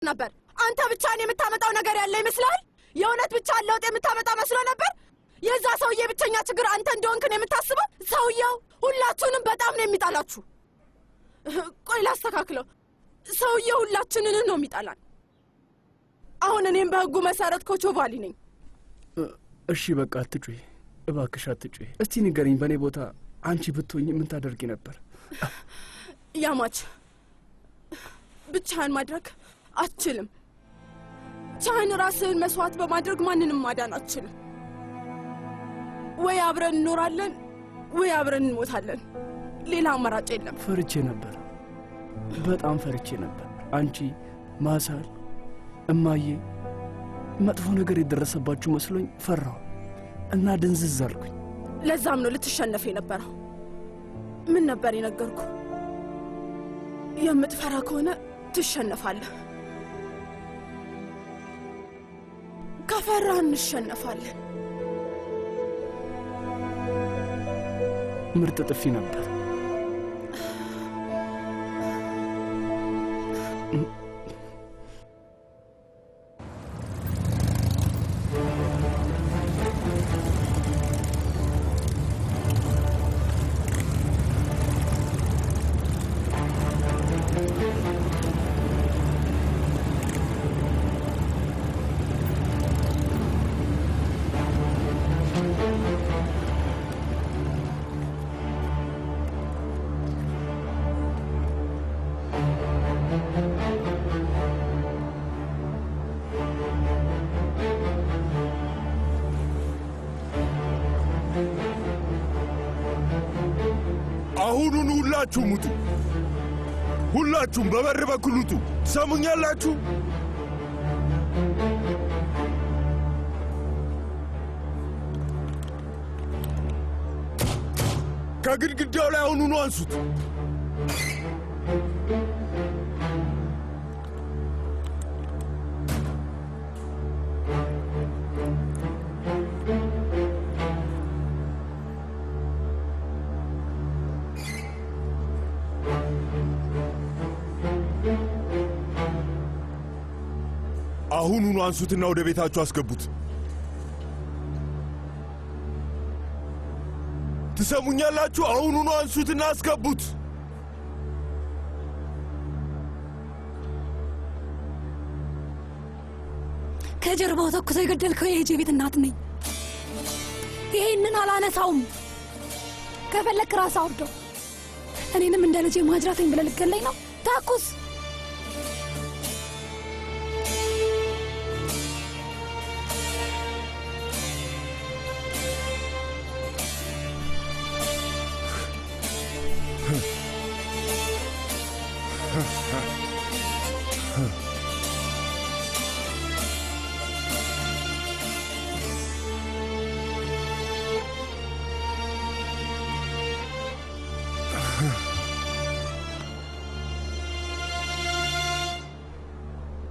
ነበር አንተ ብቻ ነው የምታመጣው ነገር ያለ ይመስላል የእውነት ብቻ ለውጥ የምታመጣ መስሎ ነበር የዛ ሰውዬ ብቸኛ ችግር አንተ እንደሆንክ ነው የምታስበው ሰውዬው ሁላችሁንም በጣም ነው የሚጣላችሁ ቆይ ላስተካክለው ሰውዬው ሁላችንን ነው የሚጣላን አሁን እኔም በህጉ መሰረት ኮቾቫሊ ነኝ እሺ በቃ አትጩይ እባክሽ አትጩይ እስቲ ንገሪኝ በኔ ቦታ አንቺ ብትሆኚ ምን ታደርጊ ነበር ያማች ብቻህን ማድረግ አትችልም ቻን ራስህን መስዋዕት በማድረግ ማንንም ማዳን አትችልም ወይ አብረን እንኖራለን ወይ አብረን እንሞታለን ሌላ አማራጭ የለም ፈርቼ ነበር በጣም ፈርቼ ነበር አንቺ ማሳል እማዬ መጥፎ ነገር ይደረሰባችሁ መስሎኝ ፈራሁ እና ድንዝዝ አልኩኝ ለዛም ነው ልትሸነፍ የነበረው ምን ነበር የነገርኩ የምትፈራ ከሆነ ትሸነፋለህ ከፈራህ እንሸነፋለን ምርጥ ጥፊ ነበር አሁኑን ሁላችሁ ሙቱ ሁላችሁም በበር በኩል ውጡ ሰሙኛላችሁ ከግድግዳው ላይ አሁኑኑ አንሱት አሁኑኑ አንሱትና ወደ ቤታችሁ አስገቡት ትሰሙኛላችሁ አሁኑኑ አንሱትና አስገቡት ከጀርባው ተኩሶ የገደልከው የጄ ቤት እናት ነኝ ይሄንን አላነሳውም ከፈለክ ራስ አውርደው እኔንም እንደ ልጄ ማጅራተኝ ብለህ ልትገለኝ ነው ተኩስ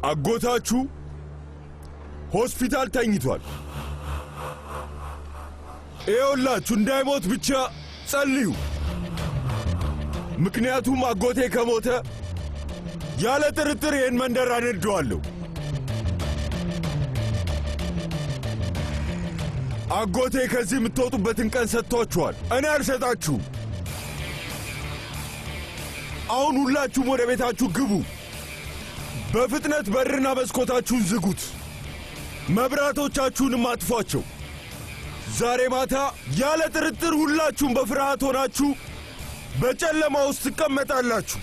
አጎታችሁ ሆስፒታል ተኝቷል ይኸውላችሁ እንዳይሞት ብቻ ጸልዩ ምክንያቱም አጎቴ ከሞተ ያለ ጥርጥር ይህን መንደር አነደዋለሁ አጎቴ ከዚህ የምትወጡበትን ቀን ሰጥቷችኋል እኔ አልሰጣችሁም አሁን ሁላችሁም ወደ ቤታችሁ ግቡ በፍጥነት በርና መስኮታችሁን ዝጉት መብራቶቻችሁንም አጥፏቸው ዛሬ ማታ ያለ ጥርጥር ሁላችሁም በፍርሃት ሆናችሁ በጨለማ ውስጥ ትቀመጣላችሁ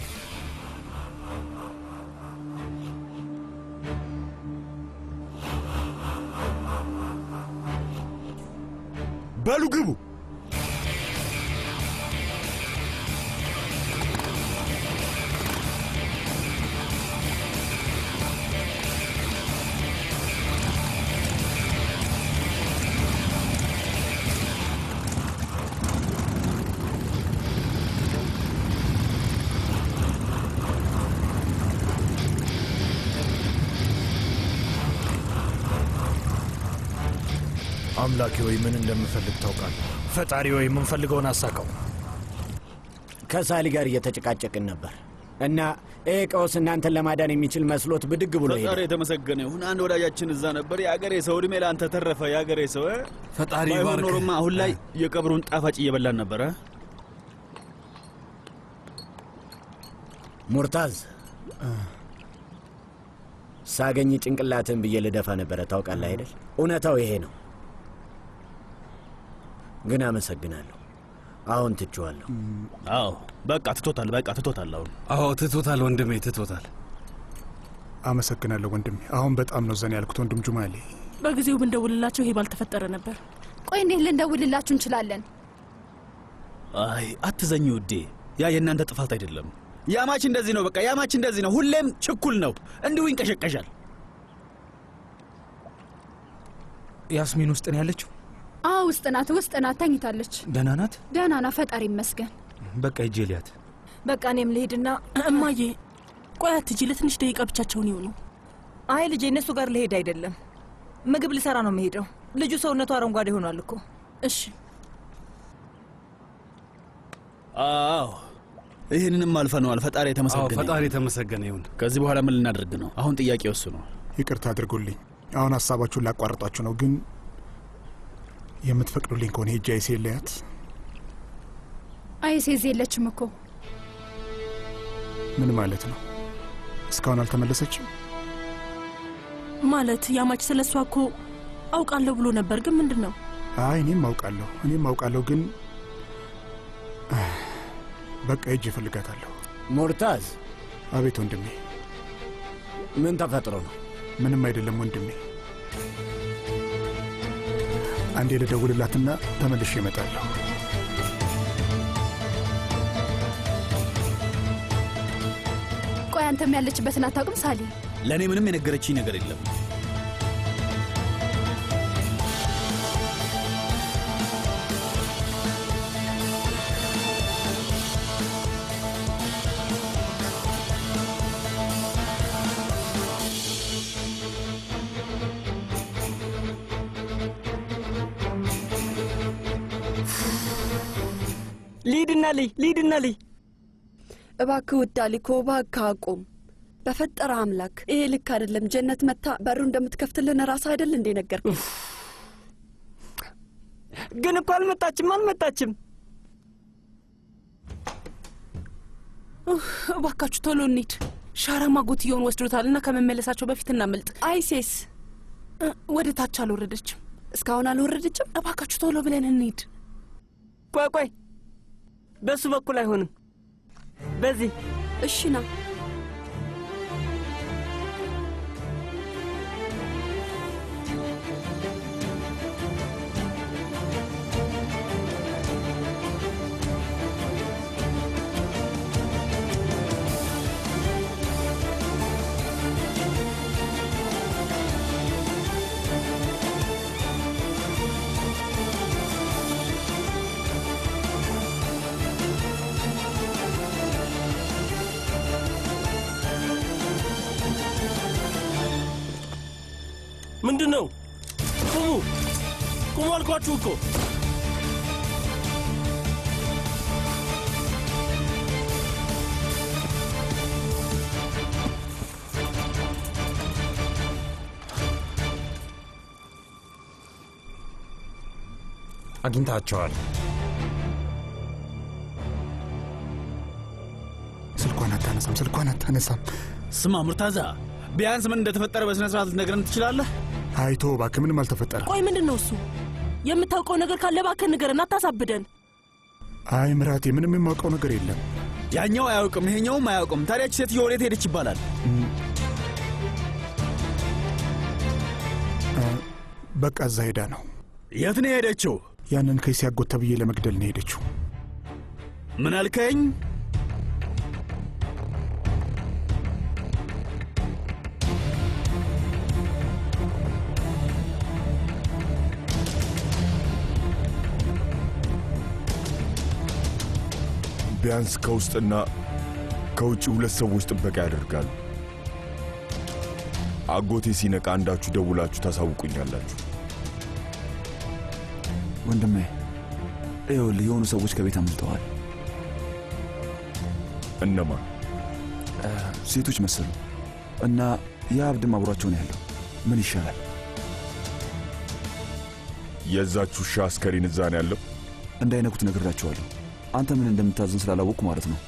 በሉ ግቡ አምላኬ ወይ ምን እንደምፈልግ ታውቃለህ ፈጣሪ ወይ ምን ፈልገውን አሳካው ከሳሊ ጋር እየተጨቃጨቅን ነበር እና ቀውስ እናንተን ለማዳን የሚችል መስሎት ብድግ ብሎ ሄደ። ፈጣሪ የተመሰገነ ይሁን። አንድ ወዳጃችን እዛ ነበር። የአገሬ ሰው እድሜ ለአንተ ተረፈ። የአገሬ ሰው ፈጣሪ ይባርክ። ኖሮማ አሁን ላይ የቀብሩን ጣፋጭ እየበላን ነበረ። ሙርታዝ ሳገኝ ጭንቅላትን ብዬ ልደፋ ነበረ። ታውቃለህ አይደል? እውነታው ይሄ ነው። ግን አመሰግናለሁ። አሁን ትቼዋለሁ። አዎ በቃ ትቶታል። አዎ ትቶታል ወንድሜ፣ ትቶታል። አመሰግናለሁ ወንድሜ። አሁን በጣም ነው ዘን ያልኩት ወንድም ጁማሌ። በጊዜው ብንደውልላቸው ይሄ ባልተፈጠረ ነበር። ቆይ እንዴት ልንደውልላችሁ እንችላለን? አይ አትዘኝ ውዴ፣ ያ የእናንተ ጥፋት አይደለም። ያማች እንደዚህ ነው። በቃ ያማች እንደዚህ ነው። ሁሌም ችኩል ነው። እንዲሁ ይንቀሸቀሻል። ያስሚን ውስጥ ነው ያለችው? አዎ ውስጥ ናት። ተኝታለች። ደህና ናት? ደህና ናት፣ ፈጣሪ ይመስገን። በቃ ሂጅ ልያት። በቃ እኔም ልሄድና እማዬ ቆይ አትጂ፣ ለትንሽ ደቂቃ ብቻቸውን ይሆኑ። አይ ልጄ እነሱ ጋር ልሄድ አይደለም፣ ምግብ ልሰራ ነው የምሄደው። ልጁ ሰውነቱ አረንጓዴ ሆኗል እኮ። እሺ። አዎ ይህንንም አልፈነዋል። ፈጣሪ የተመሰገነ። ፈጣሪ የተመሰገነ ይሁን። ከዚህ በኋላ ምን ልናደርግ ነው? አሁን ጥያቄው እሱ ነው። ይቅርታ አድርጉልኝ። አሁን ሀሳባችሁን ላቋርጣችሁ ነው፣ ግን የምትፈቅዱልኝ ከሆነ ሄጄ አይሴ ልያት። አይሴ እዚህ የለችም እኮ። ምን ማለት ነው? እስካሁን አልተመለሰችም ማለት? ያማች ስለሷ እኮ አውቃለሁ ብሎ ነበር፣ ግን ምንድን ነው? አይ እኔም አውቃለሁ፣ ግን በቃ ሄጄ እፈልጋታለሁ። ሙርታዝ። አቤት ወንድሜ። ምን ተፈጥሮ ነው? ምንም አይደለም ወንድሜ። አንዴ ልደውልላትና ተመልሼ እመጣለሁ። ቆይ አንተም ያለችበትን አታውቅም ሳሊ? ለእኔ ምንም የነገረችኝ ነገር የለም። ሊድና ልይ እባክህ ውድ አሊኮ፣ እባክህ አቁም። በፈጠረ አምላክ ይሄ ልክ አይደለም። ጀነት መታ በሩ እንደምትከፍትልን ራስህ አይደል እንዴ ነገርኩህ? ግን እኮ አልመጣችም። እባካችሁ ቶሎ እንሂድ። ሻራ ማጎትየውን ወስዶታልና ከመመለሳቸው በፊት እናመልጥ። አይሴስ ወደ ታች አልወረደችም። እስካሁን አልወረደችም። እባካችሁ ቶሎ ብለን እንሂድ። ቆይ በሱ በኩል አይሆንም፣ በዚህ። እሺ ና። ምንድን ነው? ቁሙ አልኳችሁ እኮ። አግኝታቸዋል? ስልኳን አታነሳም። ስማ ሙርታዛ፣ ቢያንስ ምን እንደተፈጠረ በስነ ስርዓት ልትነግረን ትችላለህ? አይቶ እባክህ፣ ምንም አልተፈጠረም። ቆይ ምንድን ነው እሱ? የምታውቀው ነገር ካለ እባክህ ንገረን፣ አታሳብደን። አይ ምራቴ፣ ምንም የማውቀው ነገር የለም። ያኛው አያውቅም፣ ይሄኛውም አያውቅም። ታዲያች ሴትዮ ወዴት ሄደች ይባላል? በቃ እዛ ሄዳ ነው። የት ነው ሄደችው? ያንን ከይሲ አጎት ተብዬ ለመግደል ነው ሄደችው። ምን አልከኝ? ቢያንስ ከውስጥና ከውጭ ሁለት ሰዎች ጥበቃ ያደርጋሉ። አጎቴ ሲነቃ አንዳችሁ ደውላችሁ ታሳውቁኛላችሁ። ወንድሜ ይኸውልህ፣ የሆኑ ሰዎች ከቤት አምልጠዋል። እነማን? ሴቶች መሰሉ እና የአብድም አብሯቸው ነው ያለው። ምን ይሻላል? የዛች ውሻ አስከሬን እዛ ነው ያለው። እንዳይነኩት ነግራቸዋለሁ። አንተ ምን እንደምታዝን ስላላወቅኩ ማለት ነው።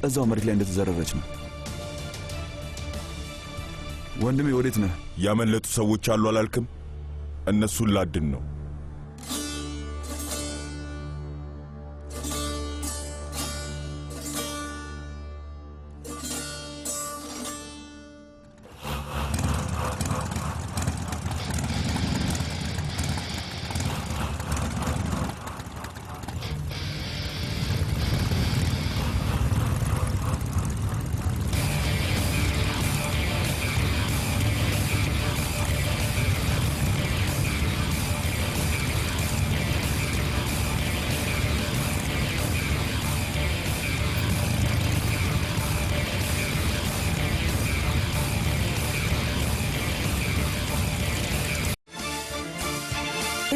እዛው መሬት ላይ እንደተዘረረች ነው። ወንድሜ ወዴት ነህ? ያመለጡ ሰዎች አሉ አላልክም? እነሱን ላድን ነው።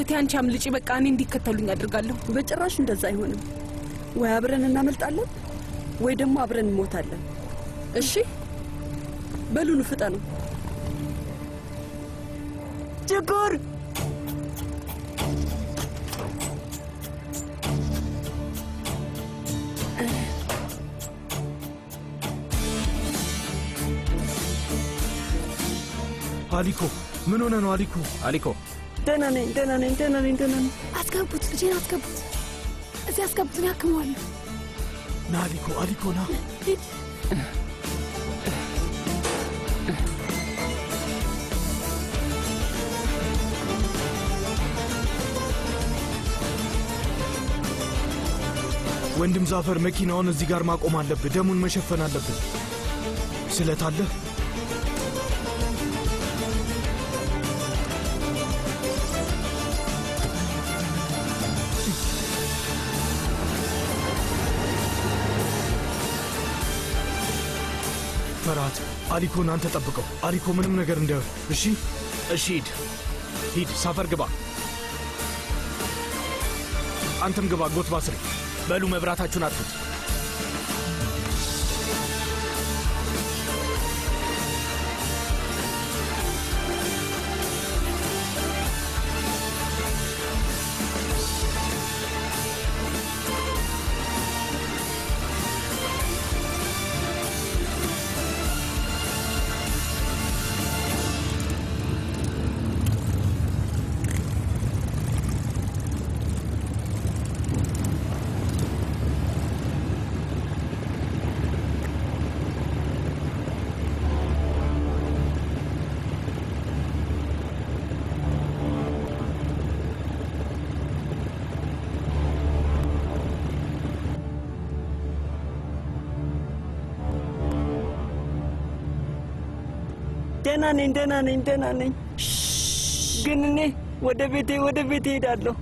እህቴ አንቺ አምልጪ፣ በቃ እኔ እንዲከተሉኝ አድርጋለሁ። በጭራሽ እንደዛ አይሆንም። ወይ አብረን እናመልጣለን ወይ ደግሞ አብረን እንሞታለን። እሺ በሉኑ ፍጠኑ። ችኩር አሊኮ ምን ሆነ ነው? አሊኮ ደህና ነኝ፣ ደህና ነኝ፣ ደህና ነኝ፣ ደህና ነኝ። አስገቡት፣ ልጄን አስገቡት፣ እዚህ አስገቡት፣ እኔ አክመዋለሁ። ና አሊኮ ና። ሂድ። ወንድም ዛፈር መኪናውን እዚህ ጋር ማቆም አለብህ። ደሙን መሸፈን አለብን። ስለታለህ ፈራት አሊኮን አንተ ጠብቀው። አሊኮ ምንም ነገር እንዳይሆን። እሺ ሂድ። ሳፈር ግባ። አንተም ግባ። ጎት ባስሪ። በሉ መብራታችሁን አጥፉት። ደህና ነኝ። ግን እኔ ወደ ቤቴ ሄዳለሁ።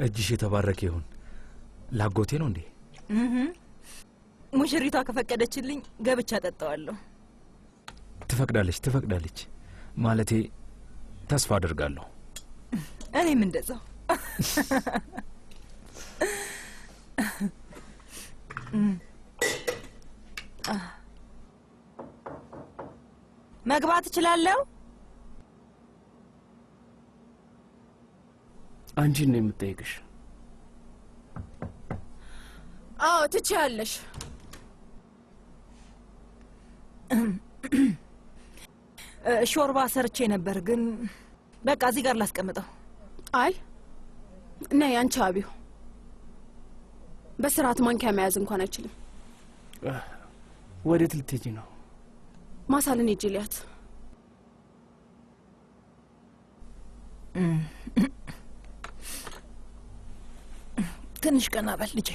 እጅሽ የተባረከ ይሁን። ላጎቴ ነው እንዴ? ሙሽሪቷ ከፈቀደችልኝ ገብቻ ጠጣዋለሁ። ትፈቅዳለች። ማለቴ ተስፋ አደርጋለሁ። እኔም እንደዛው። መግባት እችላለሁ? አንቺን ነው የምጠይቅሽ። አዎ ትችያለሽ። ሾርባ ሰርቼ ነበር ግን በቃ እዚህ ጋር ላስቀምጠው። አይ ነይ አንቺ አቢው። በስርዓት ማንኪያ መያዝ እንኳን አይችልም። ወዴት ልትሄጂ ነው? ማሳልን ሂጂ ልያት። ትንሽ ቀና በል ልጄ።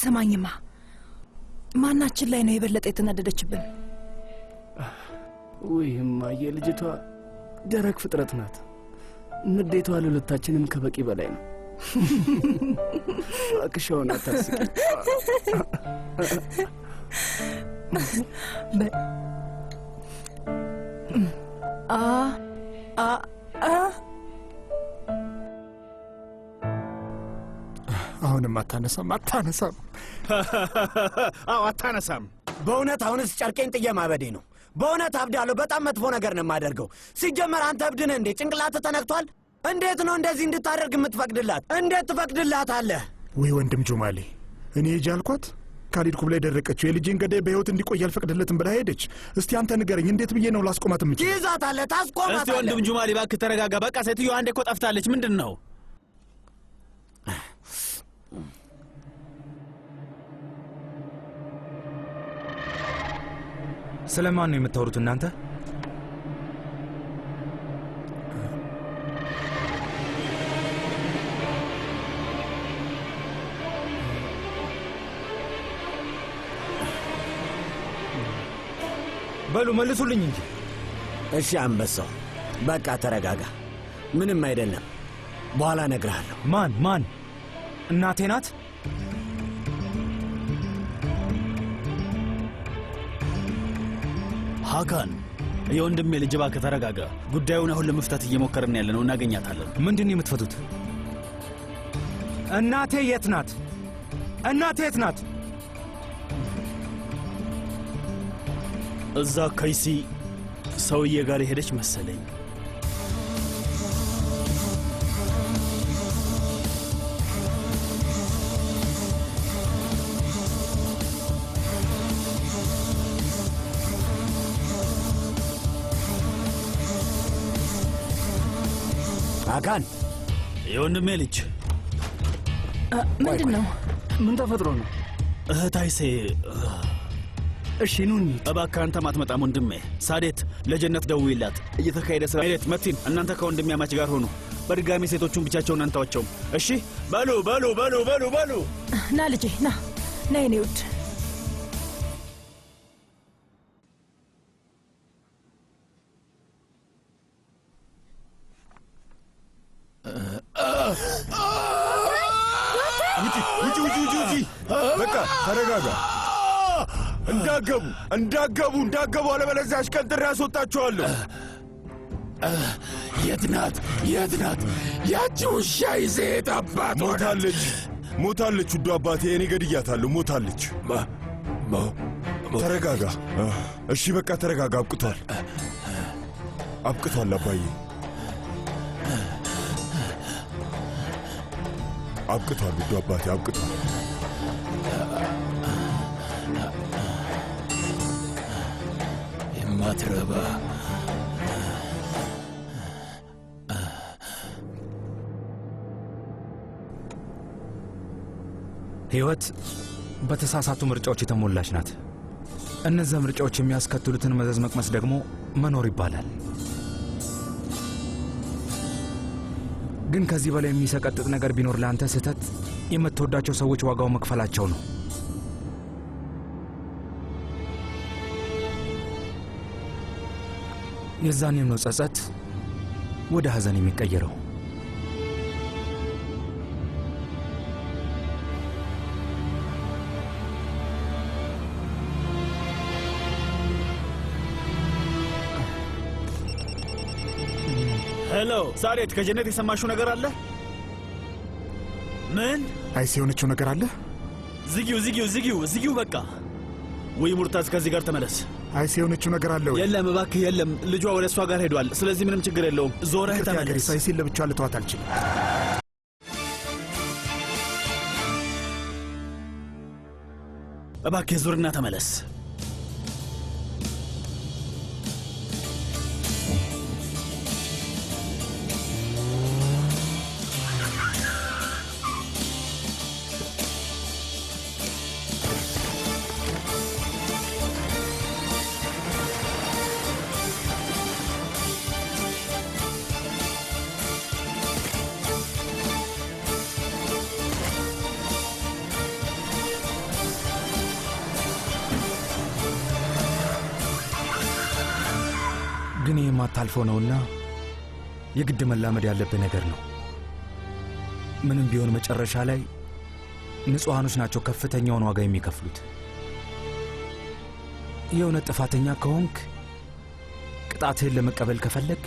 ስማኝማ፣ ማናችን ላይ ነው የበለጠ የተናደደችብን? ውይ እማዬ፣ ልጅቷ ደረቅ ፍጥረት ናት። ንዴቷ ለሁለታችንም ከበቂ በላይ ነው። አክሻውን አታስቂ። አሁንም አታነሳም። አዎ አታነሳም። በእውነት አሁንስ ጨርቄን ጥዬ ማበዴ ነው። በእውነት አብዳለሁ። በጣም መጥፎ ነገር ነው የማደርገው። ሲጀመር አንተ እብድ ነህ እንዴ? ጭንቅላትህ ተነክቷል? እንዴት ነው እንደዚህ እንድታደርግ የምትፈቅድላት? እንዴት ትፈቅድላታለህ? ወይ ወንድም ጁማሌ፣ እኔ ሂጂ አልኳት። ካልሄድኩ ብላ የደረቀችው የልጄን ገዳይ በሕይወት እንዲቆይ አልፈቅድለትም ብላ ሄደች። እስቲ አንተ ንገረኝ፣ እንዴት ብዬ ነው ላስቆማት የምችል? ትይዛታለህ፣ ታስቆማታለህ። እስቲ ወንድም ጁማሌ እባክህ ተረጋጋ። በቃ ሴትዮዋ አንዴ እኮ ጠፍታለች። ምንድን ነው? ስለማን ነው የምታወሩት እናንተ? በሉ መልሱልኝ እንጂ። እሺ አንበሳው፣ በቃ ተረጋጋ። ምንም አይደለም፣ በኋላ እነግርሃለሁ። ማን? እናቴ ናት? ሀካን፣ የወንድሜ ልጅ እባክህ ተረጋጋ። ጉዳዩን አሁን ለመፍታት እየሞከርን ያለ ነው። እናገኛታለን። ምንድን ነው የምትፈቱት? እናቴ የት ናት? እዛ ከይሲ ሰውዬ ጋር ሄደች መሰለኝ። አካን፣ የወንድሜ ልጅ ምንድን ነው? ምን ተፈጥሮ ነው? እህታይሴ እሺ ኑ እንሂድ። እባክህ አንተ ማትመጣም ወንድሜ። ሳዴት ለጀነት ደውይላት። እየተካሄደ ስራ ሄደት መቲን፣ እናንተ ከወንድሜ አማች ጋር ሆኑ። በድጋሚ ሴቶቹን ብቻቸውን አንተዋቸውም። እሺ በሉ። ና ልጄ ና የኔ ውድ። ውጪ። በቃ ተረጋጋ። እንዳገቡ አለበለዚያ አሽቀንጥሬ ያስወጣችኋለሁ። የት ናት ያቺ ውሻ? ይዘት አባት ሞታለች። ውዱ አባቴ፣ እኔ ገድያታለሁ። ሞታለች። ተረጋጋ። እሺ በቃ ተረጋጋ። አብቅቷል አባዬ፣ አብቅቷል። ውዱ አባቴ አብቅቷል። የማትረባ ሕይወት በተሳሳቱ ምርጫዎች የተሞላች ናት። እነዚያ ምርጫዎች የሚያስከትሉትን መዘዝ መቅመስ ደግሞ መኖር ይባላል። ግን ከዚህ በላይ የሚሰቀጥጥ ነገር ቢኖር ለአንተ ስህተት የምትወዳቸው ሰዎች ዋጋው መክፈላቸው ነው። የዛኔም ነው ጸጸት ወደ ሐዘን የሚቀየረው። ሄሎ ሳሬት፣ ከጀነት የሰማሽው ነገር አለ? ምን አይስ የሆነችው ነገር አለ? ዝጊው በቃ። ወይ ሙርታዝ ከዚህ ጋር ተመለስ። አይስ የሆነችው ነገር አለ ወይ? የለም እባክህ የለም። ልጇ ወደ እሷ ጋር ሄዷል። ስለዚህ ምንም ችግር የለውም። ዞረህ ተመለስ። አይሴን ለብቻዋ ልተዋት አልችልም። እባክህ ዙርና ተመለስ። ግን የማታልፈው ነውና የግድ መላመድ ያለብህ ነገር ነው። ምንም ቢሆን መጨረሻ ላይ ንጹሐኖች ናቸው ከፍተኛውን ዋጋ የሚከፍሉት። የእውነት ጥፋተኛ ከሆንክ ቅጣትህን ለመቀበል ከፈለግ፣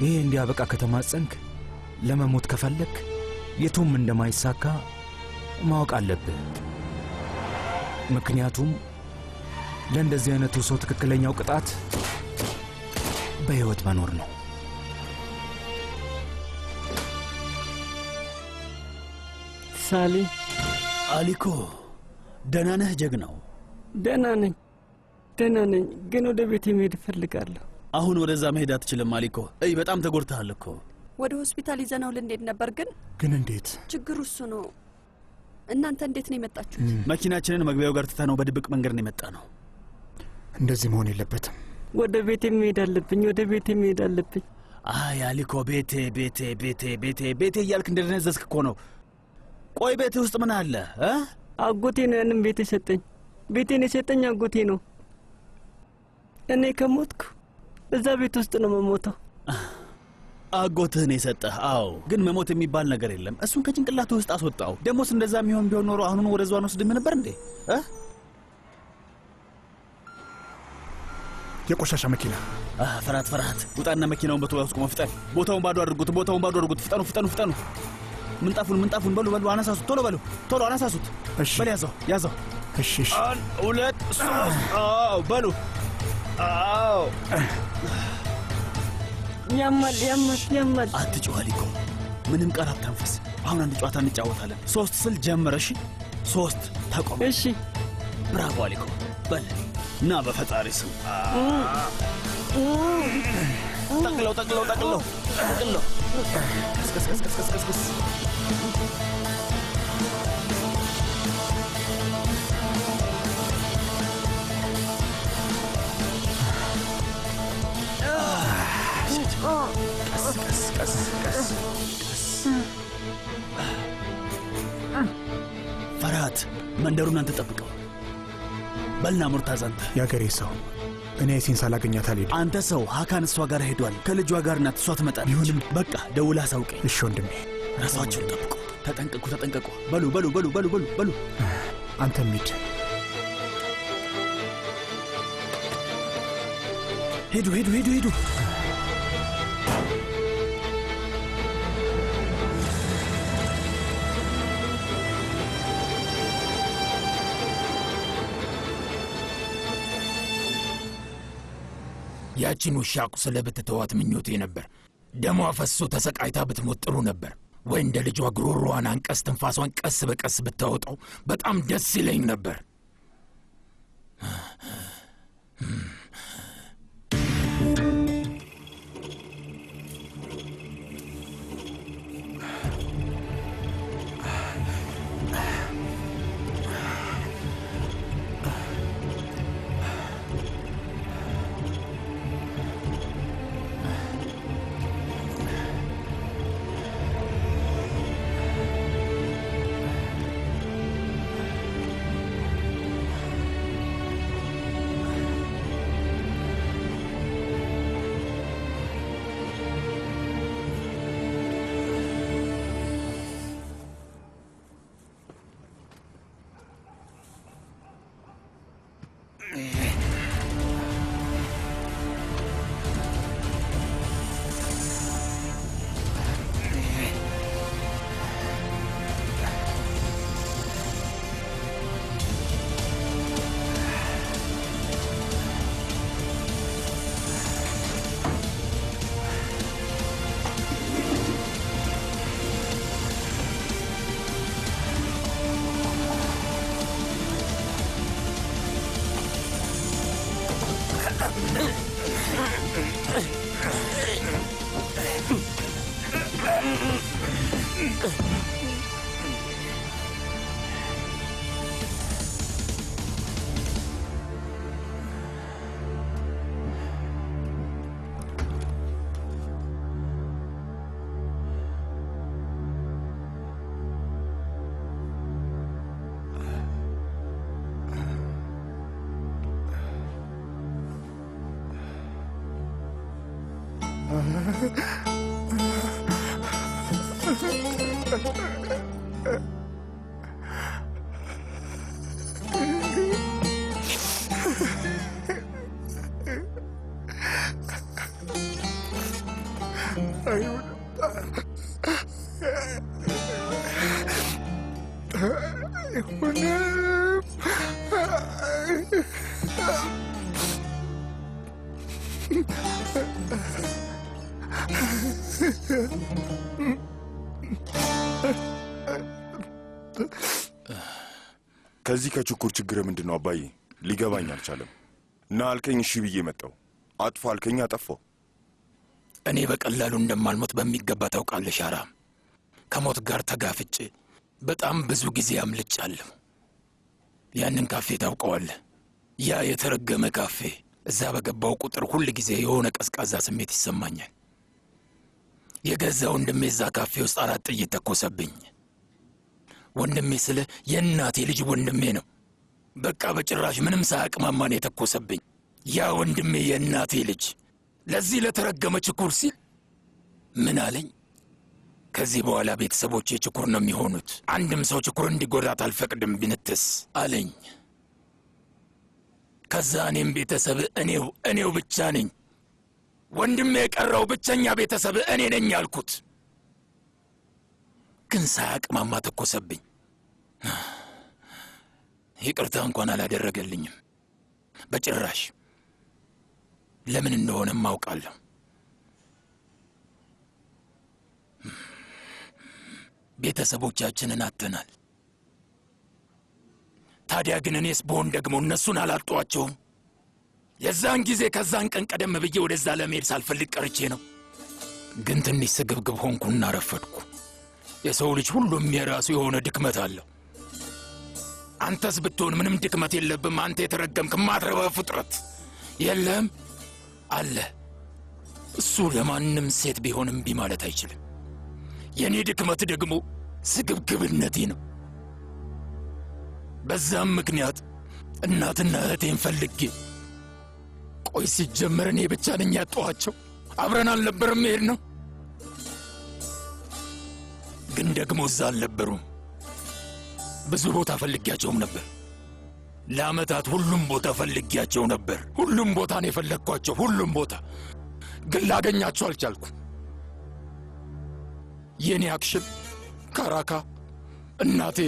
ይሄ እንዲያበቃ ከተማጸንክ፣ ለመሞት ከፈለግ የቱም እንደማይሳካ ማወቅ አለብህ። ምክንያቱም ለእንደዚህ አይነቱ ሰው ትክክለኛው ቅጣት በሕይወት መኖር ነው። ሳሊ አሊኮ፣ ደህና ነህ ጀግናው? ደህና ነኝ፣ ግን ወደ ቤት መሄድ እፈልጋለሁ። አሁን ወደዛ መሄድ አትችልም አሊኮ። በጣም ተጎድተሃል እኮ። ወደ ሆስፒታል ይዘነው ልንሄድ ነበር፣ ግን እንዴት? ችግሩ እሱ ነው። እናንተ እንዴት ነው የመጣችሁት? መኪናችንን መግቢያው ጋር ትተነው በድብቅ መንገድ ነው የመጣ ነው። እንደዚህ መሆን የለበትም። ወደ ቤቴ መሄድ አለብኝ። አይ አሊኮ፣ ቤቴ እያልክ እንደደነዘዝክ እኮ ነው። ቆይ ቤትህ ውስጥ ምን አለ? አጎቴ ነው ያንን ቤት የሰጠኝ። ቤቴን የሰጠኝ አጎቴ ነው። እኔ ከሞትኩ እዛ ቤት ውስጥ ነው መሞተው። አጎትህን የሰጠህ? አዎ፣ ግን መሞት የሚባል ነገር የለም። እሱን ከጭንቅላትህ ውስጥ አስወጣው። ደሞስ እንደዛ የሚሆን ቢሆን ኖሮ አሁኑን ወደዛ ወስድም ነበር እንዴ? የቆሻሻ መኪና። ፍርሃት። ውጣና መኪናውን በቶሎ አስቆመው። ፍጠን። ቦታውን ባዶ አድርጉት። ፍጠኑ። ምንጣፉን በሉ አነሳሱት። ቶሎ አነሳሱት። በል ያዘው። እሺ። 1 2 3 በሉ። ያማል። አትጮህ አሊኮ፣ ምንም ቃል አታንፈስ። አሁን አንድ ጨዋታ እንጫወታለን። 3 ስል ጀመረ። እሺ 3 ተቆም። እሺ። ብራቮ አሊኮ። በል ና በፈጣሪ ስም ጠቅለው። ቀስ። ፈርሃት፣ መንደሩን አንተ ጠብቀው። በልና ሙርታዝ፣ አንተ የአገሬ ሰው፣ እኔ አይሴን ሳላገኛት አልሄድም። አንተ ሰው ሀካን እሷ ጋር ሄዷል። ከልጇ ጋር ናት። እሷ ትመጣለች። ቢሆንም በቃ ደውለህ አሳውቀኝ። እሺ ወንድሜ። ራሳችሁን ጠብቁ። ተጠንቀቁ። በሉ። አንተም ሂድ። ሄዱ። ያቺን ውሻ ቁስለ ብትተዋት ምኞቴ ነበር። ደሟ ፈሶ ተሰቃይታ ብትሞት ጥሩ ነበር። ወይ እንደ ልጇ ጉሮሮዋን አንቀስ ትንፋሷን ቀስ በቀስ ብታወጣው በጣም ደስ ይለኝ ነበር። ከዚህ ከችኩር ችግር ምንድነው አባዬ? ሊገባኝ አልቻለም። እና አልከኝ እሺ ብዬ መጣው። አጥፎ አልከኝ አጠፋው። እኔ በቀላሉ እንደማልሞት በሚገባ ታውቃለሽ አራም። ከሞት ጋር ተጋፍጬ በጣም ብዙ ጊዜ አምልጫለሁ። ያንን ካፌ ታውቀዋለህ? ያ የተረገመ ካፌ። እዛ በገባው ቁጥር ሁል ጊዜ የሆነ ቀዝቃዛ ስሜት ይሰማኛል። የገዛ ወንድሜ እዛ ካፌ ውስጥ 4 ጥይት ተኮሰብኝ። ወንድሜ ስለ የእናቴ ልጅ ወንድሜ ነው። በቃ በጭራሽ ምንም ሳያቅማማ ነው የተኮሰብኝ። ያ ወንድሜ የእናቴ ልጅ ለዚህ ለተረገመ ችኩር ሲል ምን አለኝ? ከዚህ በኋላ ቤተሰቦቼ ችኩር ነው የሚሆኑት። አንድም ሰው ችኩር እንዲጎዳት አልፈቅድም ቢንትስ አለኝ። ከዛ እኔም ቤተሰብ እኔው ብቻ ነኝ። ወንድሜ የቀረው ብቸኛ ቤተሰብ እኔ ነኝ አልኩት። ግን ሳያቅማማ ተኮሰብኝ። ይቅርታ እንኳን አላደረገልኝም በጭራሽ። ለምን እንደሆነም አውቃለሁ። ቤተሰቦቻችንን አጥተናል። ታዲያ ግን እኔስ ብሆን ደግሞ እነሱን አላጧቸውም? የዛን ጊዜ ከዛን ቀን ቀደም ብዬ ወደዛ ለመሄድ ሳልፈልግ ቀርቼ ነው። ግን ትንሽ ስግብግብ ሆንኩና ረፈድኩ። የሰው ልጅ ሁሉም የራሱ የሆነ ድክመት አለው። አንተስ ብትሆን ምንም ድክመት የለብም። አንተ የተረገምክ ማትረባ ፍጥረት የለም አለ። እሱ ለማንም ሴት ቢሆን እምቢ ማለት አይችልም። የኔ ድክመት ደግሞ ስግብግብነቴ ነው። በዛም ምክንያት እናትና እህቴን ፈልጌ ቆይ ሲጀመር እኔ ብቻ ነኝ ያጣኋቸው? አብረን አልነበረም መሄድ ነው። ግን ደግሞ እዛ አልነበሩም። ብዙ ቦታ ፈልጊያቸውም ነበር። ለዓመታት ሁሉም ቦታ ፈልጊያቸው ነበር። ሁሉም ቦታ ነው የፈለግኳቸው፣ ሁሉም ቦታ። ግን ላገኛቸው አልቻልኩ። የኔ አክሽን፣ ካራካ፣ እናቴ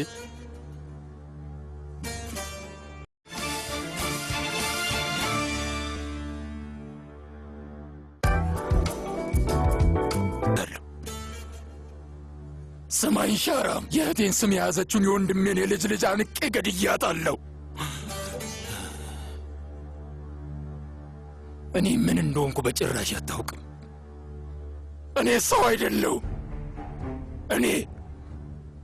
ሰማይ ሻራም የእህቴን ስም የያዘችውን የወንድሜን የልጅ ልጅ አንቄ ገድያታለሁ። እኔ ምን እንደሆንኩ በጭራሽ አታውቅም። እኔ ሰው አይደለሁም። እኔ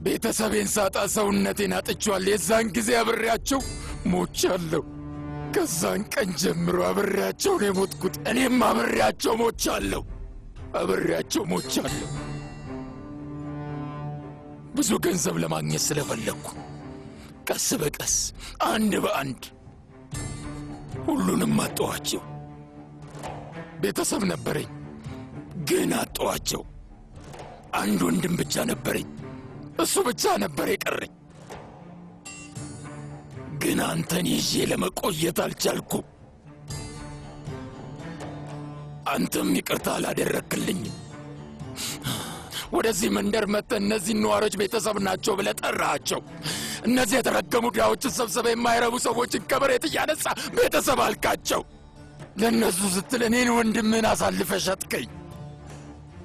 ቤተሰቤን ሳጣ ሰውነቴን አጥቼዋለሁ። የዛን ጊዜ አብሬያቸው ሞቻለሁ። ከዛን ቀን ጀምሮ አብሬያቸው ነው የሞትኩት። እኔም አብሬያቸው ሞቻለሁ። ብዙ ገንዘብ ለማግኘት ስለፈለግኩ ቀስ በቀስ አንድ በአንድ ሁሉንም አጣኋቸው። ቤተሰብ ነበረኝ፣ ግን አጣኋቸው። አንድ ወንድም ብቻ ነበረኝ፣ እሱ ብቻ ነበር የቀረኝ። ግን አንተን ይዤ ለመቆየት አልቻልኩም። አንተም ይቅርታ አላደረክልኝም። ወደዚህ መንደር መጥተህ እነዚህ ነዋሪዎች ቤተሰብ ናቸው ብለህ ጠራሃቸው። እነዚህ የተረገሙ ድሃዎችን ሰብስበህ የማይረቡ ሰዎችን ከመሬት እያነሳ ቤተሰብ አልካቸው። ለእነሱ ስትል እኔን ወንድምህን አሳልፈህ ሸጥከኝ።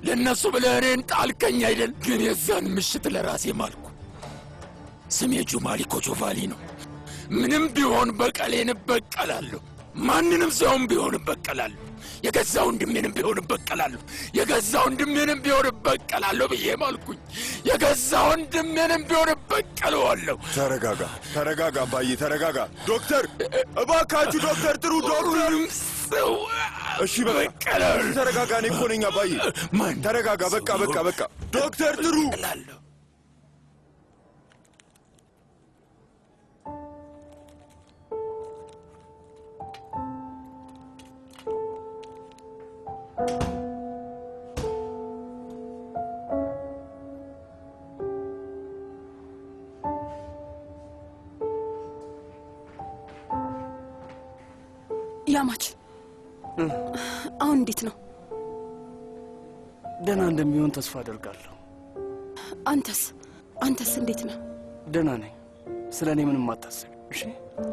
ለእነሱ ብለህ እኔን ጣልከኝ አይደል? ግን የዛን ምሽት ለራሴ ማልኩ። ስሜ ጁማሊ ኮቾቫሊ ነው። ምንም ቢሆን በቀሌን እበቀላለሁ። ማንንም ሰውም ቢሆን እበቀላለሁ። የገዛ ወንድሜንም ቢሆን እበቀላለሁ። የገዛ ወንድሜንም ቢሆን እበቀላለሁ ብዬ ማልኩኝ። የገዛ ወንድሜንም ቢሆን እበቀለዋለሁ። ተረጋጋ፣ ተረጋጋ አባዬ፣ ተረጋጋ። ዶክተር፣ እባካችሁ ዶክተር ጥሩ፣ ዶክተር። እሺ በቃ ተረጋጋ። እኔ እኮ ነኝ አባዬ። ተረጋጋ። በቃ በቃ በቃ። ዶክተር ጥሩ። ያማች አሁን እንዴት ነው? ደህና እንደሚሆን ተስፋ አደርጋለሁ። አንተስ እንዴት ነህ? ደህና ነኝ። ስለ እኔ ምንም አታስብ እሺ?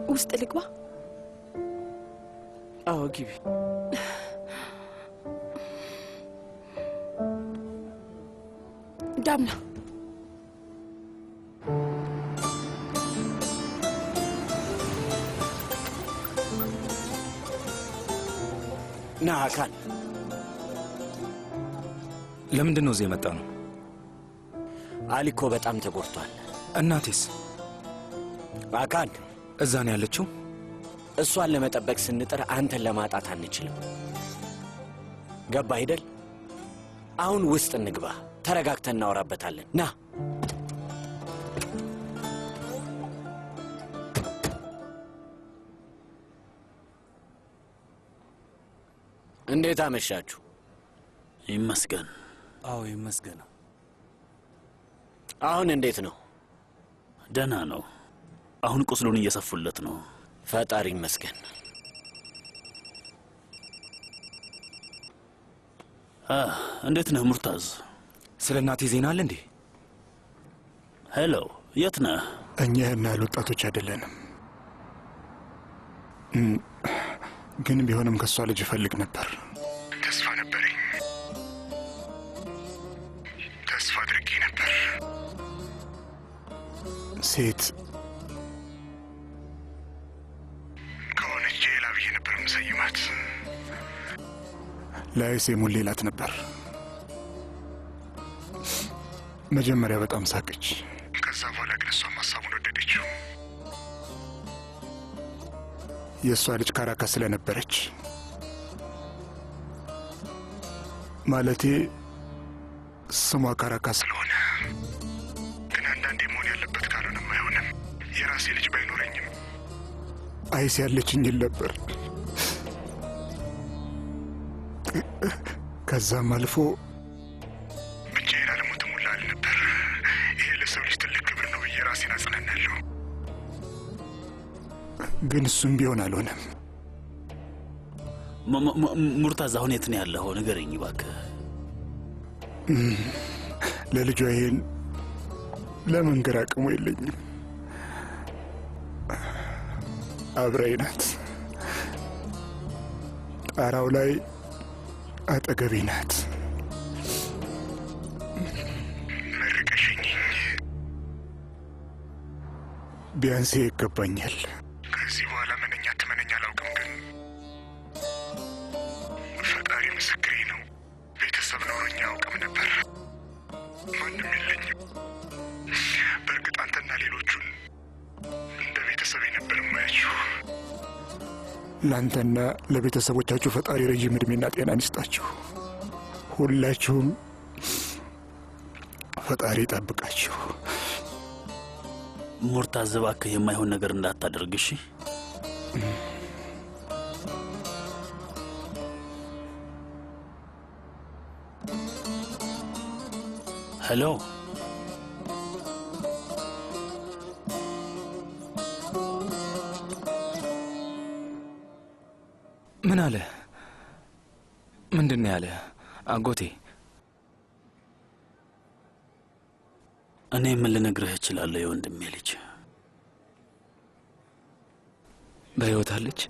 ውስጥ ልግባ? አዎ ግቢ። ዳምና ና አካል፣ ለምንድን ነው እዚህ የመጣ ነው? አሊኮ በጣም ተጎድቷል። እናቴስ? አካል እዛ ነው ያለችው። እሷን ለመጠበቅ ስንጥር አንተን ለማጣት አንችልም። ገባ አይደል? አሁን ውስጥ እንግባ፣ ተረጋግተን እናወራበታለን። ና እንዴት አመሻችሁ? ይመስገን። አዎ ይመስገን። አሁን እንዴት ነው? ደህና ነው። አሁን ቁስሉን እየሰፉለት ነው። ፈጣሪ ይመስገን። እንዴት ነህ ሙርታዝ? ስለ እናቴ ዜና አለ እንዴ? ሄሎ፣ የት ነህ? እኛ እና ወጣቶች አይደለንም። ግን ቢሆንም ከሷ ልጅ እፈልግ ነበር። ተስፋ ነበረኝ። ተስፋ አድርጌ ነበር። ሴት ከሆነች ጄላ ብዬ ነበር መሰይማት። ላይሴሙን ሌላት ነበር። መጀመሪያ በጣም ሳቀች። ከዛ በኋላ ግን እሷም ሀሳቡን ወደደችው። የእሷ ልጅ ካራካስ ስለነበረች ማለቴ ስሟ ካራካስ ስለሆነ። ግን አንዳንዴ መሆን ያለበት ካልሆነም አይሆንም። የራሴ ልጅ ባይኖረኝም አይስ ያለችኝን ነበር። ከዛም አልፎ ብቻዬን አለሞትም ሁላ እል ነበር። ይሄ ለሰው ልጅ ትልቅ ክብር ነው ብዬ ራሴን አጽናናለሁ። ግን እሱም ቢሆን አልሆነም። ሙርታዝ አሁን የት ነው ያለኸው? ንገረኝ እባክህ። ለልጇ ይሄን ለመንገር አቅሙ የለኝም። አብራኝ ናት። ጣራው ላይ አጠገቤ ናት። መርቀሽኝ ቢያንስ ይገባኛል። ከዚህ በኋላ ምንኛ ትመነኛ አላውቅም። ግን ፈጣሪ ምስክሬ ነው። ቤተሰብ ኖሮኝ አያውቅም ነበር። ማንም የለኝም። በእርግጥ አንተና ሌሎቹን እንደ ቤተሰብ ነበር የማያችሁ። ለአንተና ለቤተሰቦቻችሁ ፈጣሪ ረዥም ዕድሜና ጤናን ይስጣችሁ። ሁላችሁም ፈጣሪ ይጠብቃችሁ። ሙርታዝ እባክህ የማይሆን ነገር እንዳታደርግ እሺ? ሄሎ፣ ምን አለ? ምንድን ነው ያለ አጎቴ? እኔ ምን ልነግርህ እችላለሁ? የወንድሜ ልጅ በሕይወት አለች?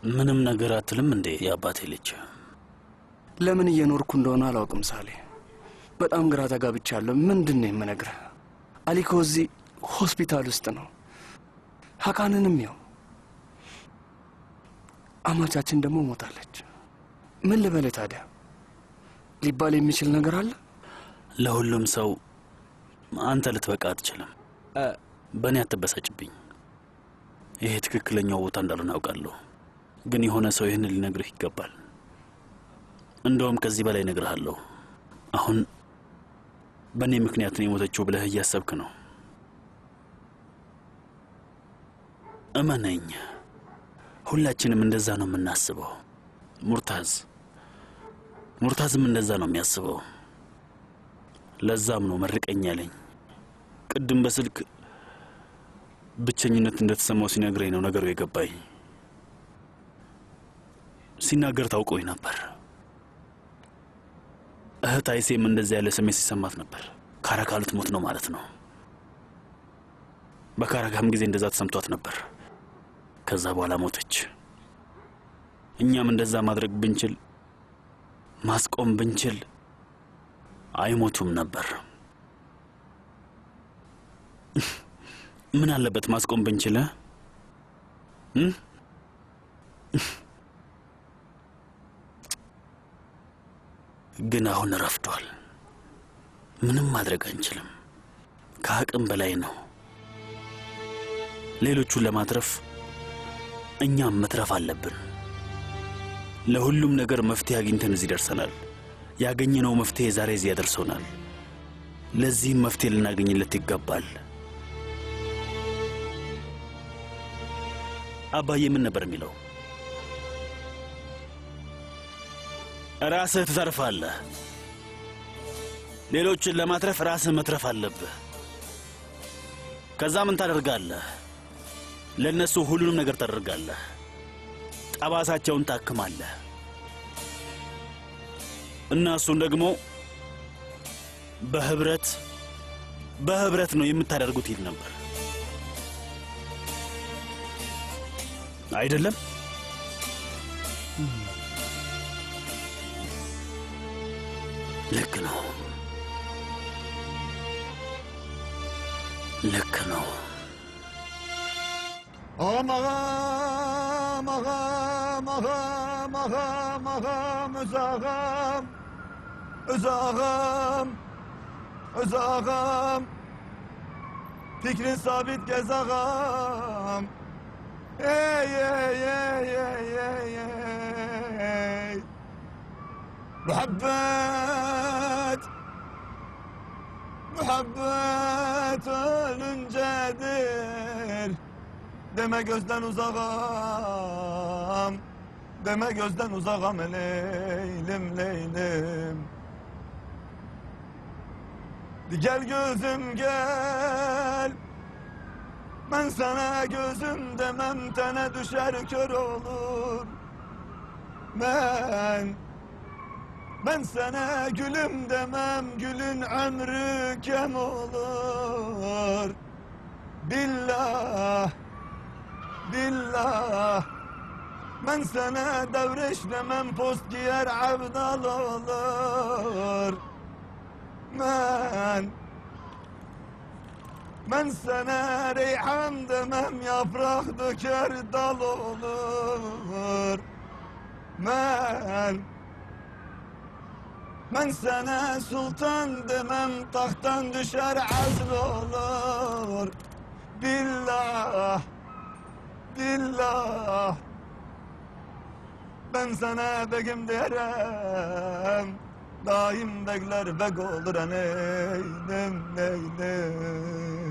ምንም ነገር አትልም እንዴ የአባቴ ልጅ? ለምን እየኖርኩ እንደሆነ አላውቅም ሳሌ። በጣም ግራ ተጋብቻለሁ። ምንድን ነው የምነግርህ? አሊኮ እዚህ ሆስፒታል ውስጥ ነው። ሀካንንም ያው አማቻችን ደግሞ ሞታለች። ምን ልበልህ ታዲያ? ሊባል የሚችል ነገር አለ? ለሁሉም ሰው አንተ ልትበቃ አትችልም። በእኔ አትበሳጭብኝ። ይሄ ትክክለኛው ቦታ እንዳልሆነ አውቃለሁ፣ ግን የሆነ ሰው ይህን ሊነግርህ ይገባል። እንደውም ከዚህ በላይ እነግርሃለሁ። አሁን በእኔ ምክንያት ነው የሞተችው ብለህ እያሰብክ ነው። እመነኝ፣ ሁላችንም እንደዛ ነው የምናስበው። ሙርታዝም እንደዛ ነው የሚያስበው። ለዛም ነው መርቀኝ ያለኝ። ቅድም በስልክ ብቸኝነት እንደተሰማው ሲነግረኝ ነው ነገሩ የገባኝ። ሲናገር ታውቆኝ ነበር። እህት አይሴም እንደዛ ያለ ስሜት ሲሰማት ነበር። ካራካ ልትሞት ነው ማለት ነው። በካራካም ጊዜ እንደዛ ተሰምቷት ነበር። ከዛ በኋላ ሞተች። እኛም እንደዛ ማድረግ ብንችል፣ ማስቆም ብንችል አይሞቱም ነበር። ምን አለበት ማስቆም ብንችል? ግን አሁን ረፍዷል። ምንም ማድረግ አንችልም። ከአቅም በላይ ነው። ሌሎቹን ለማትረፍ እኛም መትረፍ አለብን። ለሁሉም ነገር መፍትሄ አግኝተን እዚህ ደርሰናል። ያገኘነው መፍትሄ ዛሬ እዚህ ያደርሰናል። ለዚህም መፍትሄ ልናገኝለት ይገባል። አባዬ ምን ነበር የሚለው? ራስህ ትተርፋለህ። ሌሎችን ለማትረፍ ራስህ መትረፍ አለብህ። ከዛ ምን ታደርጋለህ? ለነሱ ሁሉንም ነገር ታደርጋለህ። ጠባሳቸውን ታክማለህ። እና እሱን ደግሞ በህብረት ነው የምታደርጉት ይል ነበር አይደለም? ልክ ነው፣ ልክ ነው። Ağam, ağam, ağam, ağam, ağam, özağam, özağam, özağam, fikrin sabit gez ağam. Ey, ey, ey, ey, ey, ey. Muhabbet, muhabbet ölüncedir. Deme gözden uzağam, Deme gözden uzakam leylim leylim. Gel gözüm gel. Ben sana gözüm demem, tene düşer kör olur. Ben sana gülüm demem, gülün ömrü kem olur. Billah, billah. Ben sana devreş demem, post giyer abdal olur. Ben sana reyhan demem, yaprak döker dal olur. Ben sana sultan demem, tahttan düşer azl olur. Billah, billah. Ben sana begim derim, daim bekler bek olur neylim neylim.